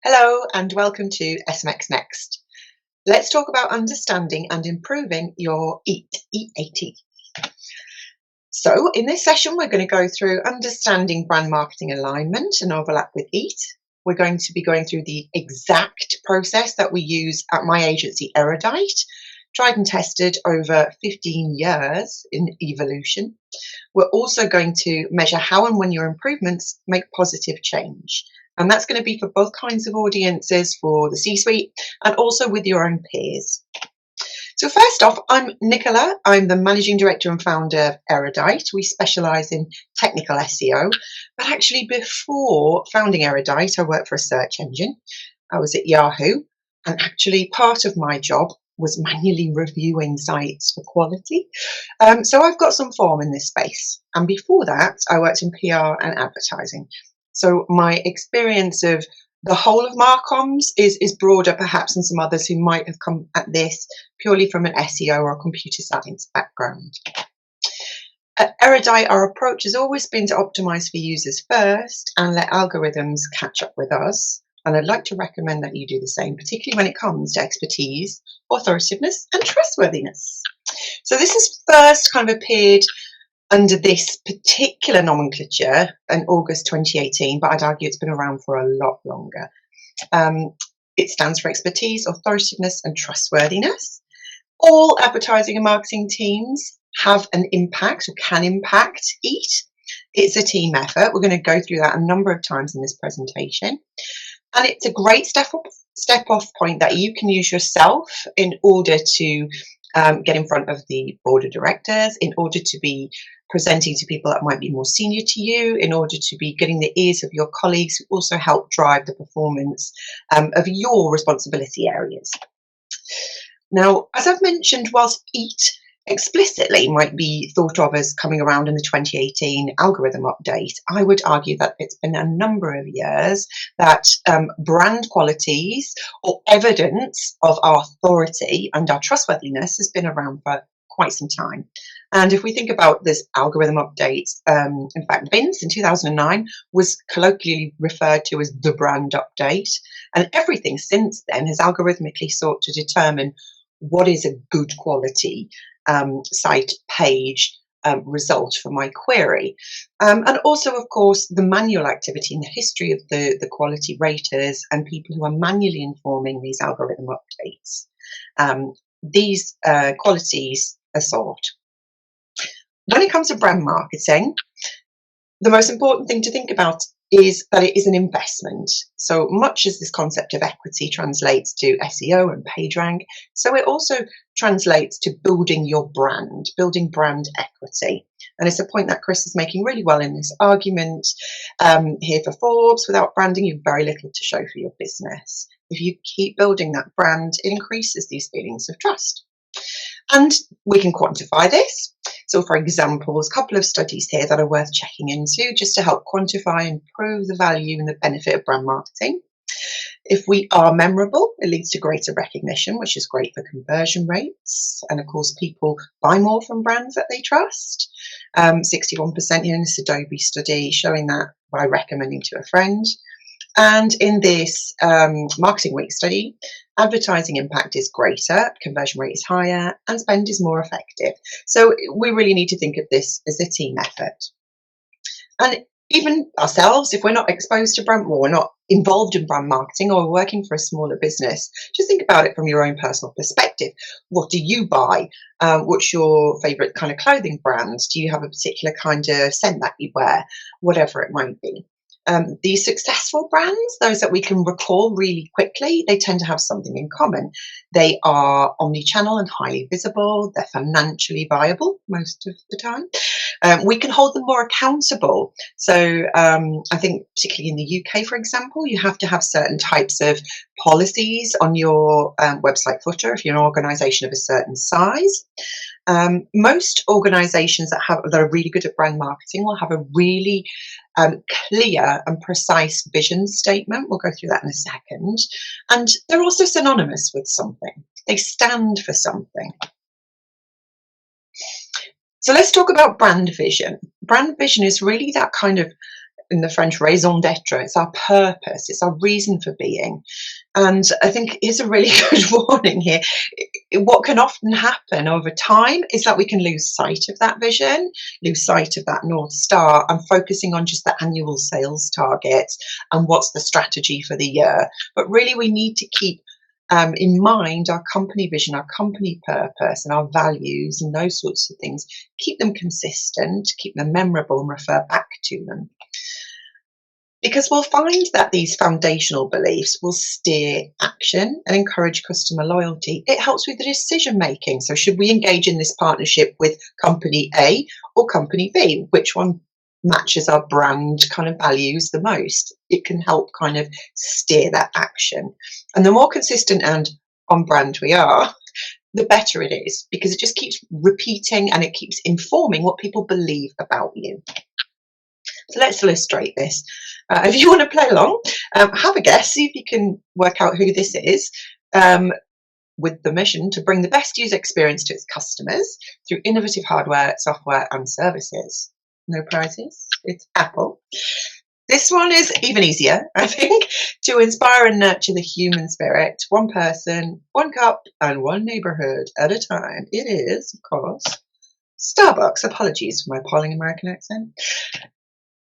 Hello and welcome to SMX Next. Let's talk about understanding and improving your EAT. So in this session, we're going to go through understanding brand marketing alignment and overlap with EAT. We're going to be going through the exact process that we use at my agency Erudite, tried and tested over 15 years in evolution. We're also going to measure how and when your improvements make positive change. And that's going to be for both kinds of audiences, for the C-suite and also with your own peers. So first off, I'm Nichola. I'm the Managing Director and founder of Erudite. We specialise in technical SEO. But actually before founding Erudite, I worked for a search engine. I was at Yahoo. And actually part of my job was manually reviewing sites for quality. So I've got some form in this space. And before that, I worked in PR and advertising. So my experience of the whole of Marcoms is broader perhaps than some others who might have come at this purely from an SEO or a computer science background. At Erudite, our approach has always been to optimize for users first and let algorithms catch up with us. And I'd like to recommend that you do the same, particularly when it comes to expertise, authoritativeness, and trustworthiness. So this has first kind of appeared under this particular nomenclature in August 2018, but I'd argue it's been around for a lot longer. It stands for expertise, authoritativeness, and trustworthiness. All advertising and marketing teams have an impact or can impact EAT. It's a team effort. We're going to go through that a number of times in this presentation. And it's a great step-off point that you can use yourself in order to get in front of the board of directors, in order to be presenting to people that might be more senior to you, in order to be getting the ears of your colleagues who also help drive the performance of your responsibility areas. Now, as I've mentioned, whilst EAT explicitly might be thought of as coming around in the 2018 algorithm update, I would argue that it's been a number of years that brand qualities or evidence of our authority and our trustworthiness has been around for quite some time. And if we think about this algorithm update, in fact, Vince in 2009 was colloquially referred to as the brand update. And everything since then has algorithmically sought to determine what is a good quality site page result for my query. And also, of course, the manual activity in the history of the quality raters and people who are manually informing these algorithm updates. These qualities are sought. When it comes to brand marketing, the most important thing to think about is that it is an investment. So much as this concept of equity translates to SEO and PageRank, so it also translates to building your brand, building brand equity. And it's a point that Chris is making really well in this argument here for Forbes. Without branding, you've very little to show for your business. If you keep building that brand, it increases these feelings of trust. And we can quantify this. So, for example, there's a couple of studies here that are worth checking into just to help quantify and prove the value and the benefit of brand marketing. If we are memorable, it leads to greater recognition, which is great for conversion rates. And of course, people buy more from brands that they trust. 61% here in this Adobe study showing that by recommending to a friend. And in this Marketing Week study, advertising impact is greater, conversion rate is higher, and spend is more effective. So we really need to think of this as a team effort. And even ourselves, if we're not exposed to brand, or we're not involved in brand marketing, or we're working for a smaller business, just think about it from your own personal perspective. What do you buy? What's your favourite kind of clothing brands? Do you have a particular kind of scent that you wear? Whatever it might be. These successful brands, those that we can recall really quickly, they tend to have something in common. They are omni-channel and highly visible. They're financially viable most of the time. We can hold them more accountable. So I think particularly in the UK, for example, you have to have certain types of policies on your website footer if you're an organisation of a certain size. Most organisations that are really good at brand marketing will have a really clear and precise vision statement. We'll go through that in a second. And they're also synonymous with something. They stand for something. So let's talk about brand vision. Brand vision is really that kind of in the French, raison d'etre. It's our purpose. It's our reason for being. And I think it's a really good warning here. What can often happen over time is that we can lose sight of that vision, lose sight of that North Star, and focusing on just the annual sales targets and what's the strategy for the year. But really, we need to keep in mind our company vision, our company purpose, and our values, and those sorts of things. Keep them consistent, keep them memorable, and refer back to them. Because we'll find that these foundational beliefs will steer action and encourage customer loyalty. It helps with the decision making. So should we engage in this partnership with company A or company B? Which one matches our brand kind of values the most? It can help kind of steer that action. And the more consistent and on brand we are, the better it is, because it just keeps repeating and it keeps informing what people believe about you. So let's illustrate this. If you want to play along, have a guess, see if you can work out who this is, with the mission to bring the best user experience to its customers through innovative hardware, software, and services. No prizes. It's Apple. This one is even easier, I think, to inspire and nurture the human spirit, one person, one cup, and one neighborhood at a time. It is, of course, Starbucks. Apologies for my appalling American accent.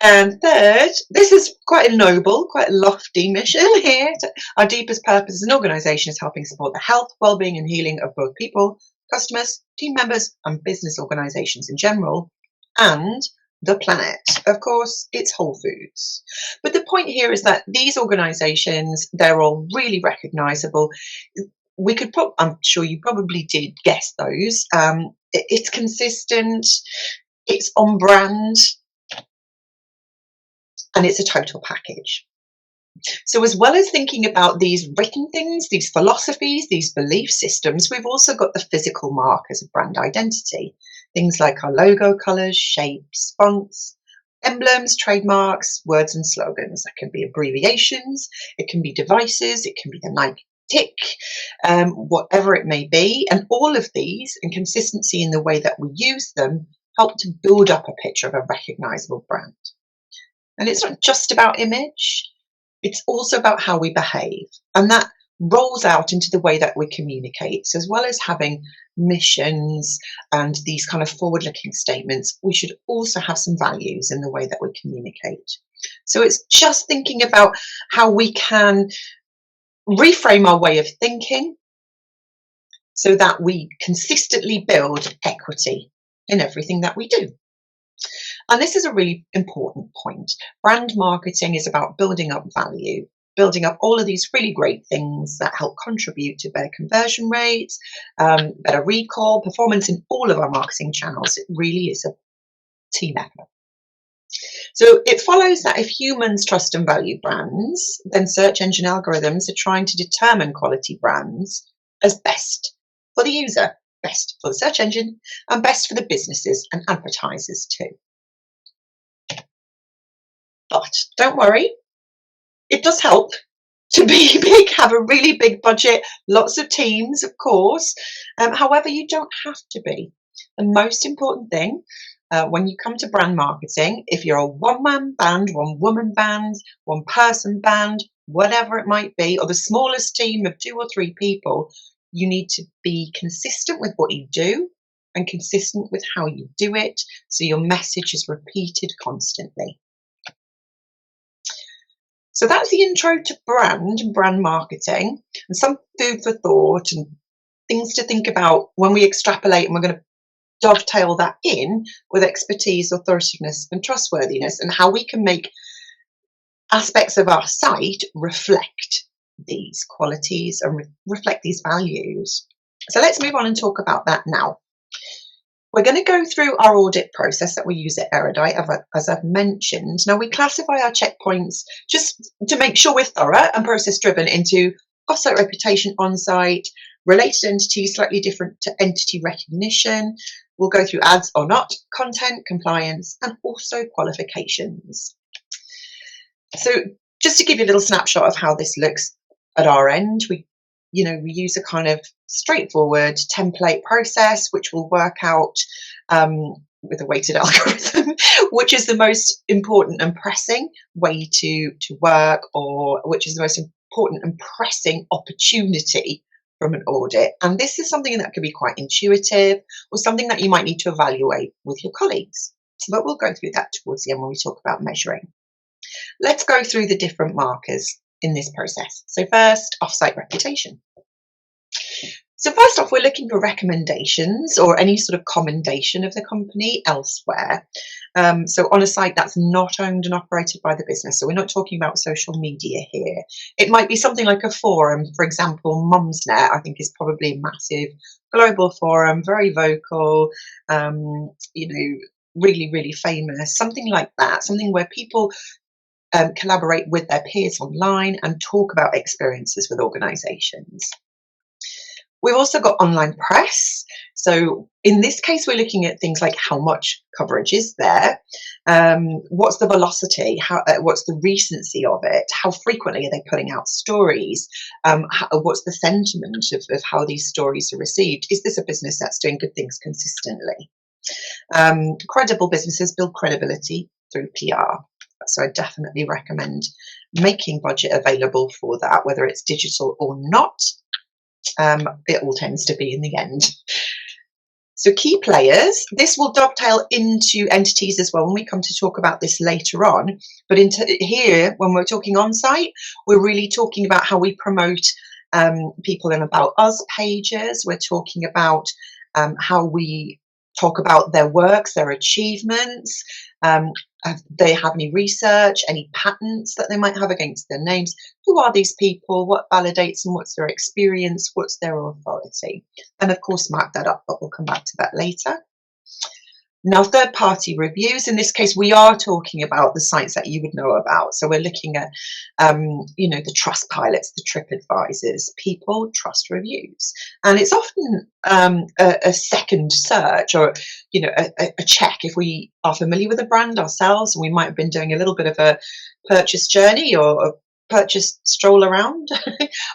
And third, this is quite a noble, quite a lofty mission here. Our deepest purpose as an organisation is helping support the health, well-being and healing of both people, customers, team members and business organisations in general, and the planet. Of course, it's Whole Foods. But the point here is that these organisations, they're all really recognisable. We could put, I'm sure you probably did guess those. It's consistent, it's on brand, and it's a total package. So as well as thinking about these written things, these philosophies, these belief systems, we've also got the physical markers of brand identity. Things like our logo colours, shapes, fonts, emblems, trademarks, words and slogans. That can be abbreviations, it can be devices, it can be the Nike tick, whatever it may be. And all of these, and consistency in the way that we use them, help to build up a picture of a recognisable brand. And it's not just about image, it's also about how we behave. And that rolls out into the way that we communicate. So as well as having missions and these kind of forward-looking statements, we should also have some values in the way that we communicate. So it's just thinking about how we can reframe our way of thinking so that we consistently build equity in everything that we do. And this is a really important point. Brand marketing is about building up value, building up all of these really great things that help contribute to better conversion rates, better recall, performance in all of our marketing channels. It really is a team effort. So it follows that if humans trust and value brands, then search engine algorithms are trying to determine quality brands as best for the user, best for the search engine, and best for the businesses and advertisers too. But don't worry, it does help to be big, have a really big budget, lots of teams, of course. However, you don't have to be. The most important thing when you come to brand marketing, if you're a one-man band, one-woman band, one-person band, whatever it might be, or the smallest team of 2 or 3 people, you need to be consistent with what you do and consistent with how you do it, so your message is repeated constantly. So that's the intro to brand and brand marketing, and some food for thought and things to think about when we extrapolate, and we're going to dovetail that in with expertise, authoritativeness and trustworthiness, and how we can make aspects of our site reflect these qualities and reflect these values. So let's move on and talk about that now. We're going to go through our audit process that we use at Erudite, as I've mentioned. Now, we classify our checkpoints just to make sure we're thorough and process-driven into off-site reputation, on-site, related entities, slightly different to entity recognition. We'll go through ads or not, content, compliance, and also qualifications. So just to give you a little snapshot of how this looks at our end, we use a kind of straightforward template process, which will work out with a weighted algorithm, which is the most important and pressing way to work, or which is the most important and pressing opportunity from an audit. And this is something that can be quite intuitive, or something that you might need to evaluate with your colleagues. But we'll go through that towards the end when we talk about measuring. Let's go through the different markers in this process. So first, off-site reputation. So first off, we're looking for recommendations or any sort of commendation of the company elsewhere. So on a site that's not owned and operated by the business. So we're not talking about social media here. It might be something like a forum. For example, Mumsnet, I think, is probably a massive global forum, very vocal, really, really famous, something like that, something where people collaborate with their peers online and talk about experiences with organisations. We've also got online press. So in this case, we're looking at things like how much coverage is there, what's the velocity, what's the recency of it, how frequently are they putting out stories, what's the sentiment of how these stories are received. Is this a business that's doing good things consistently? Credible businesses build credibility through PR. So I definitely recommend making budget available for that, whether it's digital or not. It all tends to be in the end. So key players, this will dovetail into entities as well when we come to talk about this later on. But here, when we're talking on site, we're really talking about how we promote people in About Us pages. We're talking about how we talk about their works, their achievements. If they have any research, any patents that they might have against their names. Who are these people? What validates them? What's their experience? What's their authority? And of course, mark that up, but we'll come back to that later. Now, third-party reviews. In this case, we are talking about the sites that you would know about. So we're looking at, the trust pilots, the TripAdvisors, people trust reviews. And it's often a second search, or, a check if we are familiar with a brand ourselves, and we might have been doing a little bit of a purchase journey or a purchase stroll around,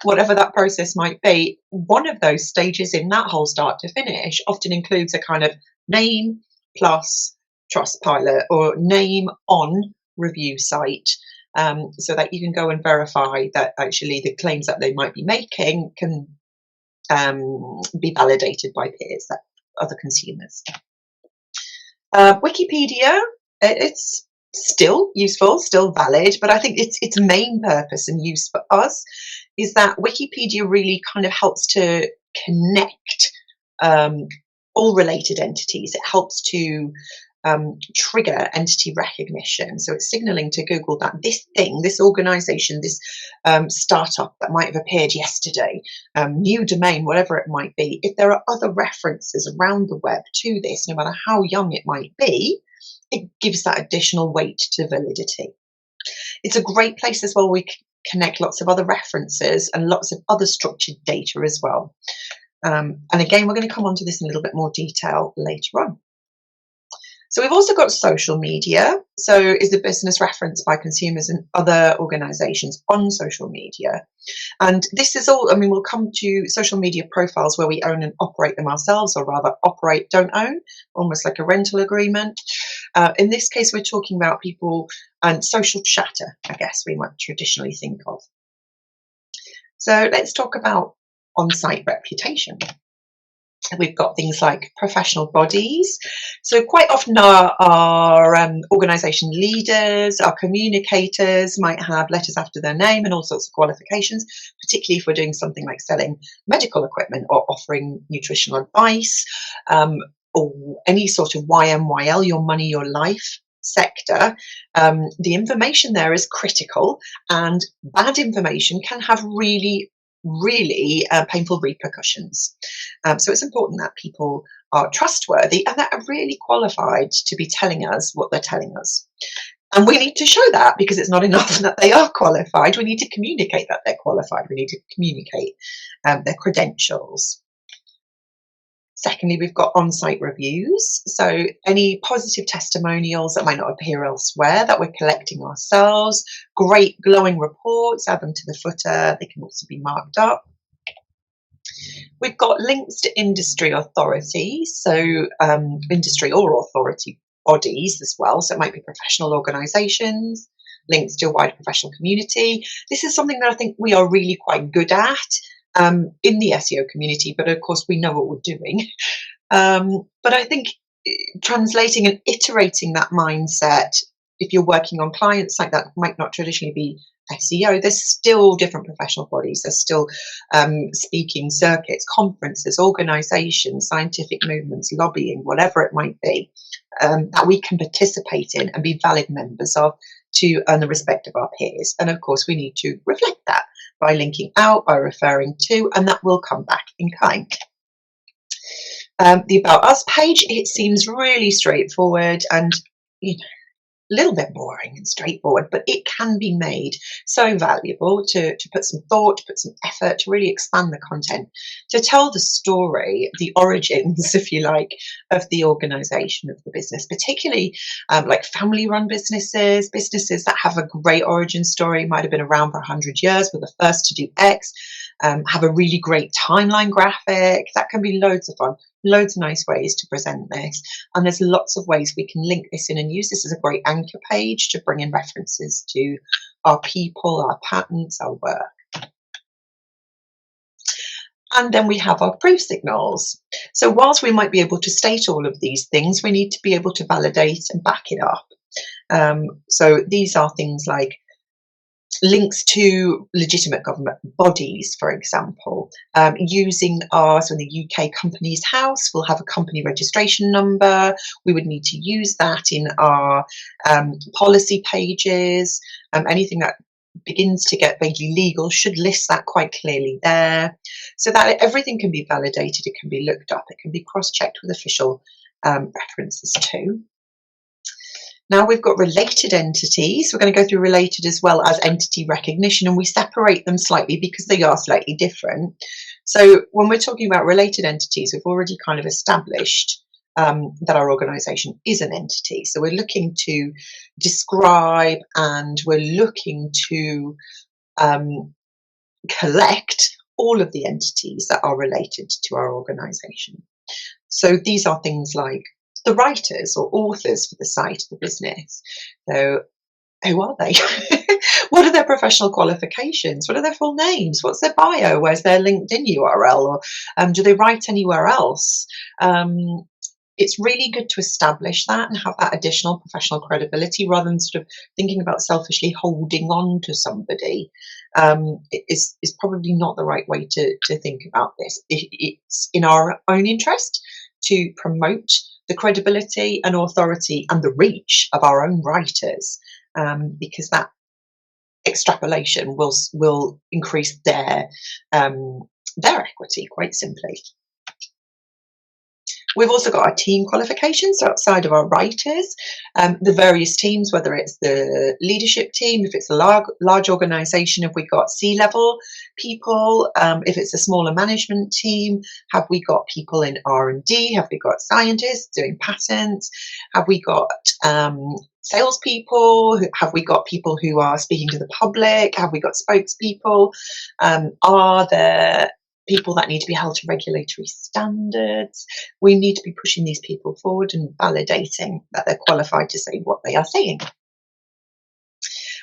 whatever that process might be. One of those stages in that whole start to finish often includes a kind of name plus Trustpilot or name on review site, so that you can go and verify that actually the claims that they might be making can be validated by peers, that other consumers. Wikipedia, it's still useful, still valid, but I think its main purpose and use for us is that Wikipedia really kind of helps to connect all related entities. It helps to trigger entity recognition. So it's signaling to Google that this thing, this organization, this startup that might have appeared yesterday, new domain, whatever it might be, if there are other references around the web to this, no matter how young it might be, it gives that additional weight to validity. It's a great place as well. We connect lots of other references and lots of other structured data as well. And again, we're going to come on to this in a little bit more detail later on. So we've also got social media. So is the business referenced by consumers and other organizations on social media? And this is all, we'll come to social media profiles where we own and operate them ourselves, or rather operate, don't own, almost like a rental agreement. In this case, we're talking about people and social chatter, I guess we might traditionally think of. So let's talk about on-site reputation. We've got things like professional bodies. So quite often our organisation leaders, our communicators might have letters after their name and all sorts of qualifications, particularly if we're doing something like selling medical equipment or offering nutritional advice, or any sort of YMYL, your money, your life sector. The information there is critical, and bad information can have really painful repercussions. So it's important that people are trustworthy and that are really qualified to be telling us what they're telling us. And we need to show that, because it's not enough that they are qualified. We need to communicate that they're qualified. We need to communicate their credentials. Secondly, we've got on-site reviews. So any positive testimonials that might not appear elsewhere that we're collecting ourselves, great glowing reports, add them to the footer. They can also be marked up. We've got links to industry authorities, so industry or authority bodies as well. So it might be professional organisations, links to a wider professional community. This is something that I think we are really quite good at in the SEO community, but of course we know what we're doing. But I think translating and iterating that mindset, if you're working on clients like that, might not traditionally be SEO. There's still different professional bodies. There's still speaking circuits, conferences, organisations, scientific movements, lobbying, whatever it might be, that we can participate in and be valid members of to earn the respect of our peers. And of course, we need to reflect that by linking out, by referring to, and that will come back in kind. The About Us page, it seems really straightforward and, a little bit boring and straightforward, but it can be made so valuable to put some thought, to put some effort, to really expand the content, to tell the story, the origins, if you like, of the organisation of the business, particularly like family-run businesses that have a great origin story, might have been around for 100 years, were the first to do X, have a really great timeline graphic. That can be loads of fun. Loads of nice ways to present this, and there's lots of ways we can link this in and use this as a great anchor page to bring in references to our people, our patents, our work. And then we have our proof signals. So whilst we might be able to state all of these things, we need to be able to validate and back it up. So these are things like links to legitimate government bodies, for example, using so in the UK Companies House, we'll have a company registration number. We would need to use that in our policy pages. Anything that begins to get vaguely legal should list that quite clearly there, so that everything can be validated, it can be looked up, it can be cross-checked with official references too. Now we've got related entities. We're going to go through related as well as entity recognition, and we separate them slightly because they are slightly different. So when we're talking about related entities, we've already kind of established that our organisation is an entity. So we're looking to describe and we're looking to collect all of the entities that are related to our organisation. So these are things like the writers or authors for the site of the business. So who are they? What are their professional qualifications? What are their full names? What's their bio? Where's their LinkedIn URL? Or do they write anywhere else? It's really good to establish that and have that additional professional credibility rather than sort of thinking about selfishly holding on to somebody. Is probably not the right way to think about this. It's in our own interest to promote the credibility and authority and the reach of our own writers, because that extrapolation will increase their equity quite simply. We've also got our team qualifications, so outside of our writers, the various teams, whether it's the leadership team, if it's a large organisation, have we got C-level people? If it's a smaller management team, have we got people in R&D? Have we got scientists doing patents? Have we got salespeople? Have we got people who are speaking to the public? Have we got spokespeople? Are there people that need to be held to regulatory standards? We need to be pushing these people forward and validating that they're qualified to say what they are saying.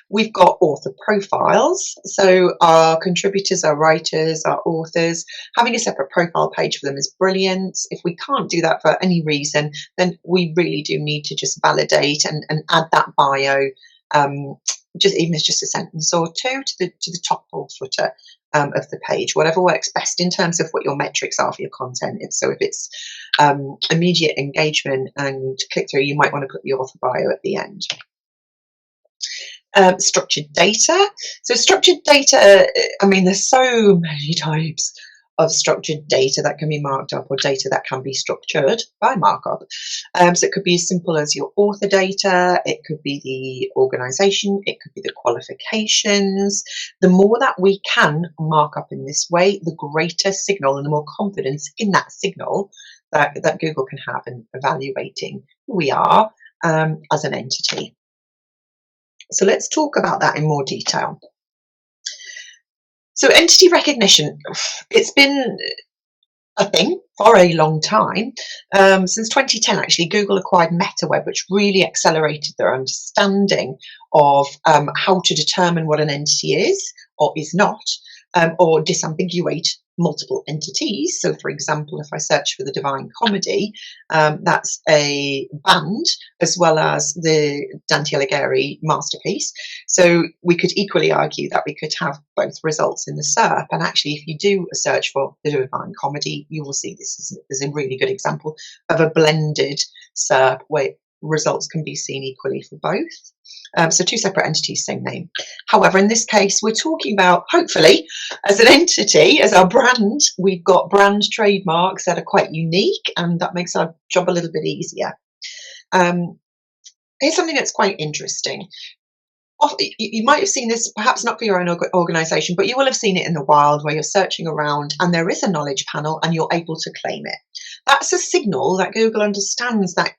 We've got author profiles. So our contributors, our writers, our authors, having a separate profile page for them is brilliant. If we can't do that for any reason, then we really do need to just validate and add that bio, just even as just a sentence or two to the top or footer of the page, whatever works best in terms of what your metrics are for your content. So if it's immediate engagement and click through, you might want to put the author bio at the end. Structured data. So structured data, I mean, there's so many types of structured data that can be marked up or data that can be structured by markup. So it could be as simple as your author data, it could be the organisation, it could be the qualifications. The more that we can mark up in this way, the greater signal and the more confidence in that signal that Google can have in evaluating who we are as an entity. So let's talk about that in more detail. So entity recognition, it's been a thing for a long time. Since 2010, actually, Google acquired MetaWeb, which really accelerated their understanding of how to determine what an entity is or is not, or disambiguate multiple entities. So, for example, if I search for the Divine Comedy, that's a band as well as the Dante Alighieri masterpiece. So we could equally argue that we could have both results in the SERP. And actually, if you do a search for the Divine Comedy, you will see this is a really good example of a blended SERP where results can be seen equally for both. So two separate entities, same name. However, in this case, we're talking about, hopefully, as an entity, as our brand, we've got brand trademarks that are quite unique, and that makes our job a little bit easier. Here's something that's quite interesting. You might have seen this, perhaps not for your own organisation, but you will have seen it in the wild where you're searching around and there is a knowledge panel and you're able to claim it. That's a signal that Google understands that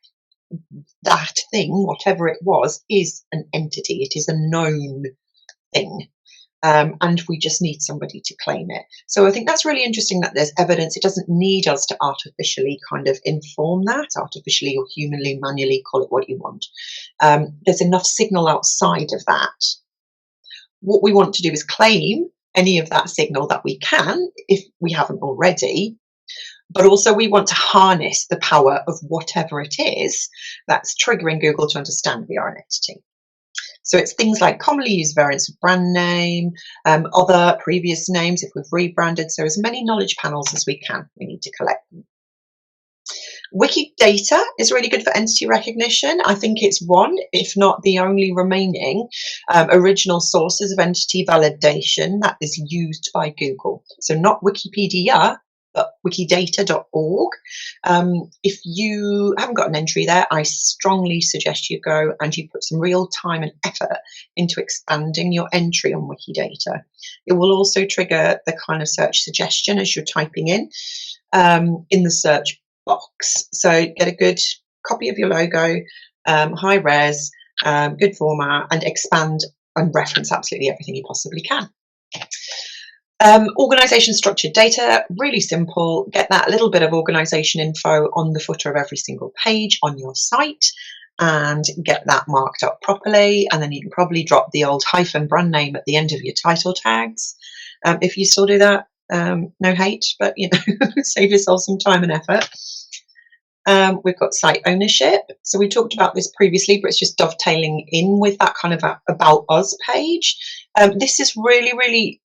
that thing, whatever it was, is an entity. It is a known thing. And we just need somebody to claim it. So I think that's really interesting that there's evidence. It doesn't need us to artificially kind of inform that, artificially or humanly, manually, call it what you want. There's enough signal outside of that. What we want to do is claim any of that signal that we can, if we haven't already, but also we want to harness the power of whatever it is that's triggering Google to understand we are an entity. So it's things like commonly used variants of brand name, other previous names if we've rebranded. So as many knowledge panels as we can, we need to collect them. Wikidata is really good for entity recognition. I think it's one, if not the only remaining original sources of entity validation that is used by Google. So not Wikipedia, but wikidata.org. If you haven't got an entry there, I strongly suggest you go and you put some real time and effort into expanding your entry on Wikidata. It will also trigger the kind of search suggestion as you're typing in the search box. So get a good copy of your logo, high res, good format, and expand and reference absolutely everything you possibly can. Organisation structured data, really simple. Get that little bit of organisation info on the footer of every single page on your site and get that marked up properly. And then you can probably drop the old hyphen brand name at the end of your title tags. If you still do that, no hate, but you know, save yourself some time and effort. We've got site ownership. So we talked about this previously, but it's just dovetailing in with that kind of about us page. This is really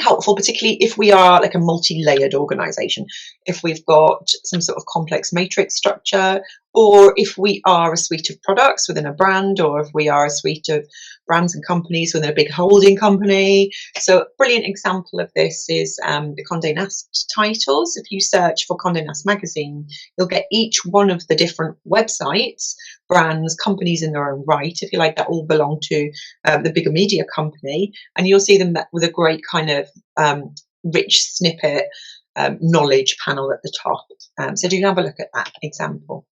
helpful, particularly if we are like a multi-layered organization, if we've got some sort of complex matrix structure, or if we are a suite of products within a brand, or if we are a suite of brands and companies within a big holding company. So a brilliant example of this is the Condé Nast titles. If you search for Condé Nast magazine, you'll get each one of the different websites, brands, companies in their own right, if you like, that all belong to the bigger media company, and you'll see them with a great kind of rich snippet knowledge panel at the top. So do have a look at that example.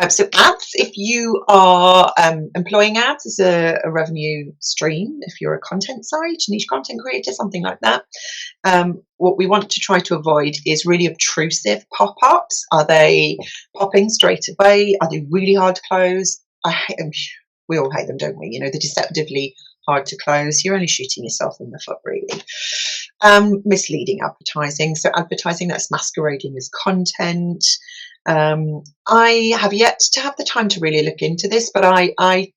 So ads, if you are employing ads as a revenue stream, if you're a content site, niche content creator, something like that, what we want to try to avoid is really obtrusive pop-ups. Are they popping straight away? Are they really hard to close? I hate them. We all hate them, don't we? You know, they're deceptively hard to close. You're only shooting yourself in the foot, really. Misleading advertising. So advertising that's masquerading as content. I have yet to have the time to really look into this, but I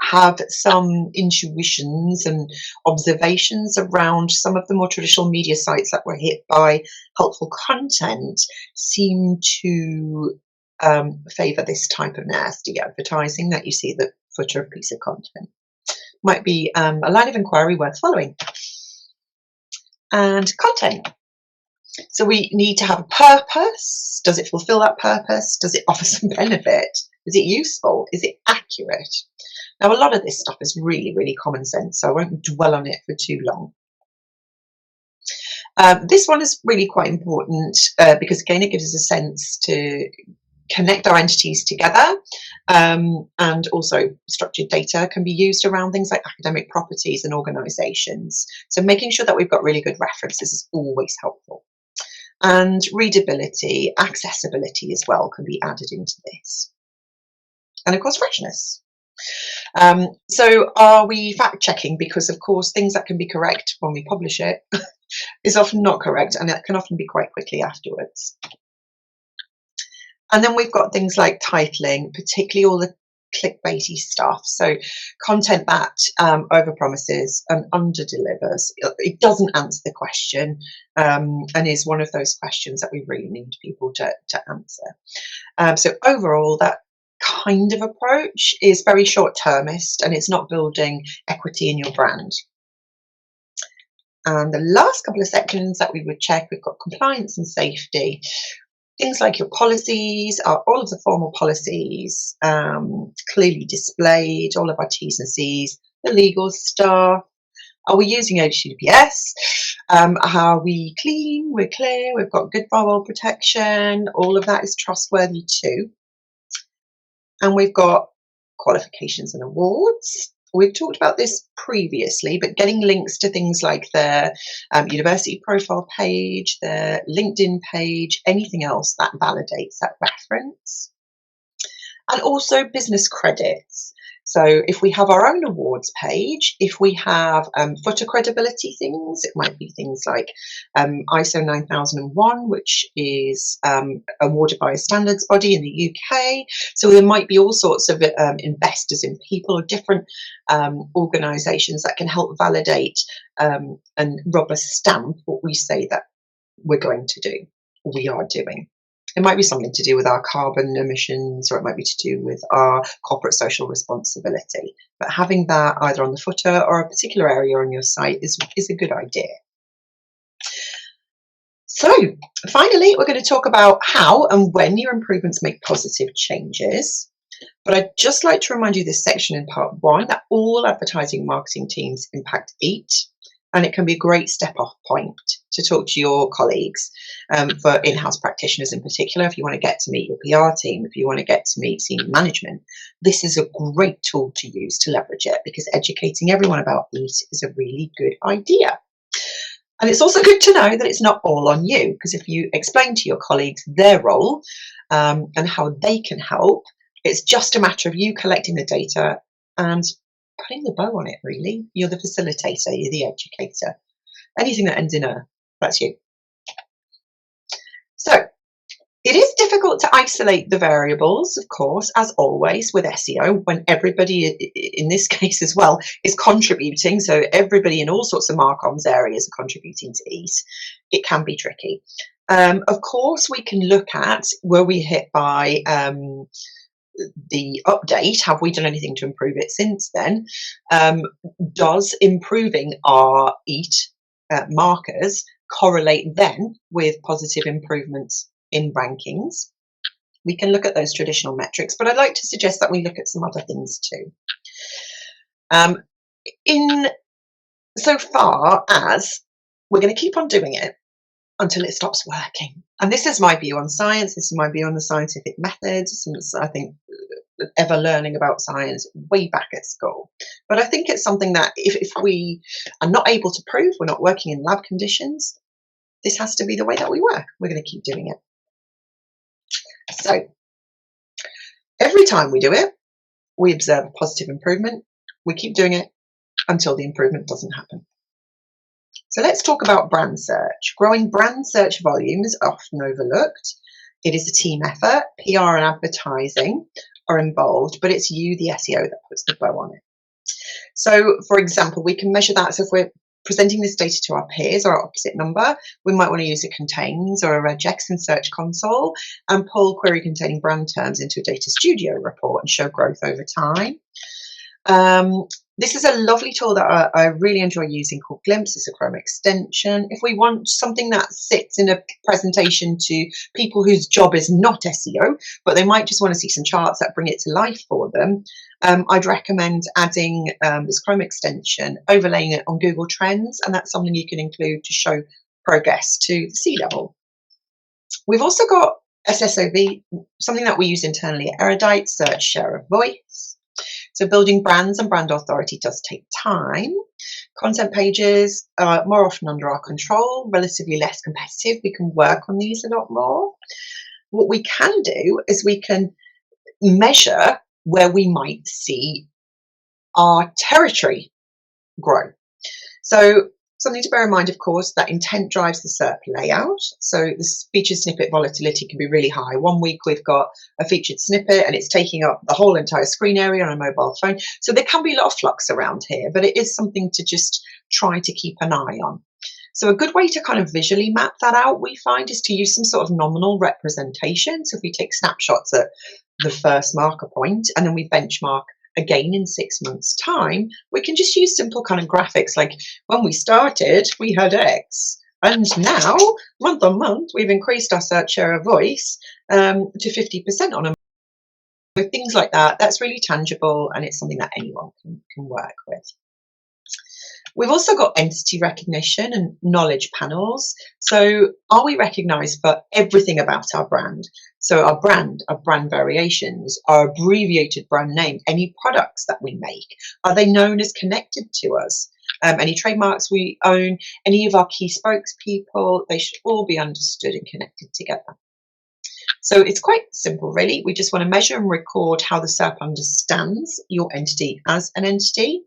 have some intuitions and observations around some of the more traditional media sites that were hit by helpful content seem to favour this type of nasty advertising that you see at the footer of a piece of content. Might be a line of inquiry worth following. And content. So we need to have a purpose. Does it fulfill that purpose? Does it offer some benefit? Is it useful? Is it accurate? Now, a lot of this stuff is really common sense, so I won't dwell on it for too long. This one is really quite important because, again, it gives us a sense to connect our entities together, and also structured data can be used around things like academic properties and organisations. So making sure that we've got really good references is always helpful. And readability, accessibility as well can be added into this. And of course, freshness. So are we fact checking? Because of course, things that can be correct when we publish it is often not correct, and it can often be quite quickly afterwards. And then we've got things like titling, particularly all the clickbaity stuff. So content that overpromises and underdelivers. It doesn't answer the question, and is one of those questions that we really need people to answer. So overall, that kind of approach is very short-termist, and it's not building equity in your brand. And the last couple of sections that we would check, we've got compliance and safety. Things like your policies, all of the formal policies clearly displayed, all of our T's and C's, the legal stuff. Are we using HTTPS? Are we clean? We're clear. We've got good firewall protection. All of that is trustworthy too. And we've got qualifications and awards. We've talked about this previously, but getting links to things like their university profile page, their LinkedIn page, anything else that validates that reference. And also business credits. So if we have our own awards page, if we have footer credibility things, it might be things like ISO 9001, which is awarded by a standards body in the UK. So there might be all sorts of investors in people or different organisations that can help validate and rubber stamp what we say that we're going to do, or we are doing. It might be something to do with our carbon emissions, or it might be to do with our corporate social responsibility. But having that either on the footer or a particular area on your site is a good idea. So finally, we're going to talk about how and when your improvements make positive changes. But I'd just like to remind you this section in part 1 that all advertising marketing teams impact EAT. And it can be a great step-off point to talk to your colleagues, for in-house practitioners in particular. If you want to get to meet your PR team, if you want to get to meet senior management, this is a great tool to use to leverage it, because educating everyone about EAT is a really good idea. And it's also good to know that it's not all on you, because if you explain to your colleagues their role and how they can help, it's just a matter of you collecting the data and putting the bow on it, really. You're the facilitator, you're the educator. Anything that ends in a, that's you. So it is difficult to isolate the variables, of course, as always with SEO, when everybody, in this case as well, is contributing. So everybody in all sorts of marcoms areas are contributing to EAT. It can be tricky. Of course, we can look at, were we hit by the update, have we done anything to improve it since then? Does improving our EAT markers correlate then with positive improvements in rankings? We can look at those traditional metrics, but I'd like to suggest that we look at some other things too. In so far as we're going to keep on doing it until it stops working. And this is my view on science, this is my view on the scientific methods, since I think ever learning about science way back at school. But I think it's something that if we are not able to prove, we're not working in lab conditions, this has to be the way that we work. We're going to keep doing it. So every time we do it, we observe a positive improvement. We keep doing it until the improvement doesn't happen. So let's talk about brand search. Growing brand search volume is often overlooked. It is a team effort. PR and advertising are involved, but it's you, the SEO, that puts the bow on it. So, for example, we can measure that. So if we're presenting this data to our peers or our opposite number, we might want to use a contains or a regex in Search Console and pull query containing brand terms into a Data Studio report and show growth over time. This is a lovely tool that I really enjoy using called Glimpse. It's a Chrome extension. If we want something that sits in a presentation to people whose job is not SEO, but they might just want to see some charts that bring it to life for them, I'd recommend adding this Chrome extension, overlaying it on Google Trends, and that's something you can include to show progress to the C-level. We've also got SSOV, something that we use internally at Erudite, search share of voice. So building brands and brand authority does take time. Content pages are more often under our control, relatively less competitive. We can work on these a lot more. What we can do is we can measure where we might see our territory grow. So something to bear in mind, of course, that intent drives the SERP layout. So the featured snippet volatility can be really high. 1 week we've got a featured snippet and it's taking up the whole entire screen area on a mobile phone. So there can be a lot of flux around here, but it is something to just try to keep an eye on. So a good way to kind of visually map that out, we find, is to use some sort of nominal representation. So if we take snapshots at the first marker point and then we benchmark again in 6 months' time, we can just use simple kind of graphics like when we started, we had X. And now, month on month, we've increased our search share of voice to 50% on a month. So things like that, that's really tangible and it's something that anyone can work with. We've also got entity recognition and knowledge panels. So are we recognized for everything about our brand? So our brand variations, our abbreviated brand name, any products that we make, are they known as connected to us? Any trademarks we own, any of our key spokespeople, they should all be understood and connected together. So it's quite simple, really. We just want to measure and record how the SERP understands your entity as an entity.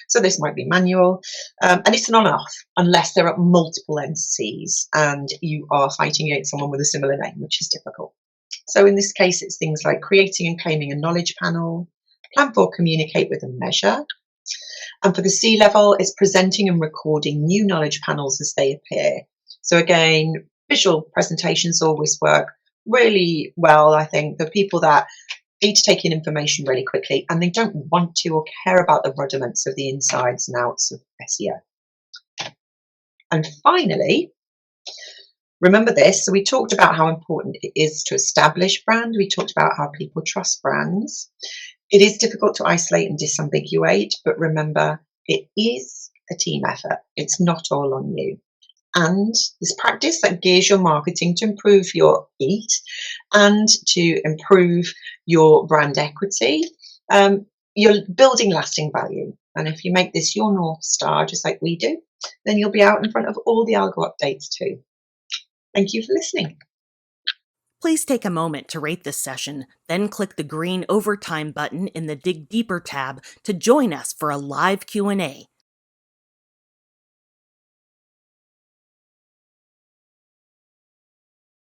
So this might be manual, and it's an on-off unless there are multiple entities and you are fighting against someone with a similar name, which is difficult. So in this case, it's things like creating and claiming a knowledge panel, plan for, communicate with and measure. And for the C-level, it's presenting and recording new knowledge panels as they appear. So again, visual presentations always work really well, I think, for people that need to take in information really quickly and they don't want to or care about the rudiments of the insides and outs of SEO. And finally, remember this, so we talked about how important it is to establish brand. We talked about how people trust brands. It is difficult to isolate and disambiguate, but remember, it is a team effort. It's not all on you. And this practice that gears your marketing to improve your EAT and to improve your brand equity, you're building lasting value. And if you make this your North Star, just like we do, then you'll be out in front of all the algo updates too. Thank you for listening. Please take a moment to rate this session, then click the green Overtime button in the Dig Deeper tab to join us for a live Q&A.